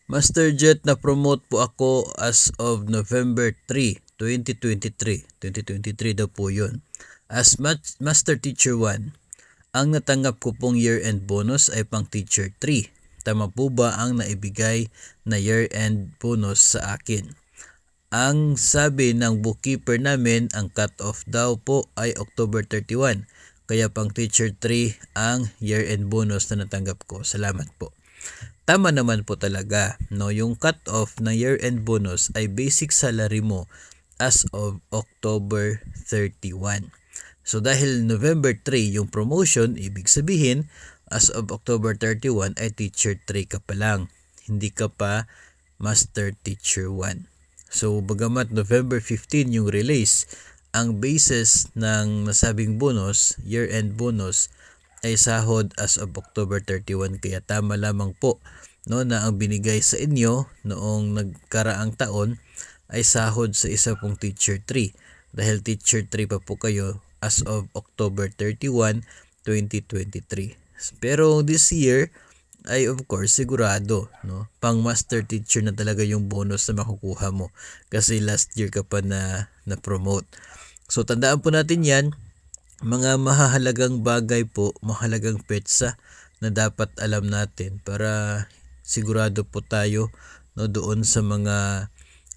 Master Jet, na promote po ako as of November 3, 2023. 2023 daw po yun. As Master Teacher 1, ang natanggap ko pong year-end bonus ay pang Teacher 3. Tama po ba ang naibigay na year-end bonus sa akin? Ang sabi ng bookkeeper namin, ang cut-off daw po ay October 31. Kaya pang Teacher 3 ang year-end bonus na natanggap ko. Salamat po. Tama naman po talaga, no? Yung cut-off ng year-end bonus ay basic salary mo as of October 31. So dahil November 3 yung promotion, ibig sabihin as of October 31 ay Teacher 3 ka pa lang. Hindi ka pa Master Teacher 1. So bagamat November 15 yung release, ang basis ng nasabing bonus, year-end bonus, ay sahod as of October 31. Kaya tama lamang po, no, na ang binigay sa inyo noong nagkaraang taon ay sahod sa isa pong Teacher 3. Dahil Teacher 3 pa po kayo as of October 31, 2023. Pero this year ay of course sigurado, no, pang Master Teacher na talaga yung bonus na makukuha mo kasi last year ka pa na promote. So tandaan po natin yan, mga mahahalagang bagay po, mahalagang petsa na dapat alam natin para sigurado po tayo, no, doon sa mga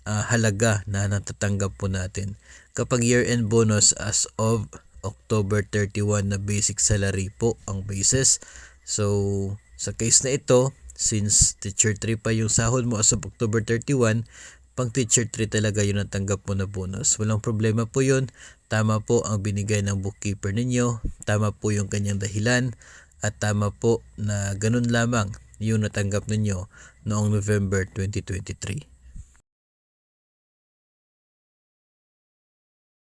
halaga na natatanggap po natin. Kapag year-end bonus as of October 31 na basic salary po ang basis. So sa case na ito, since Teacher 3 pa yung sahod mo as of October 31, pang Teacher 3 talaga yung natanggap mo na bonus. Walang problema po yun. Tama po ang binigay ng bookkeeper ninyo. Tama po yung kanyang dahilan. At tama po na ganun lamang yung natanggap ninyo noong November 2023.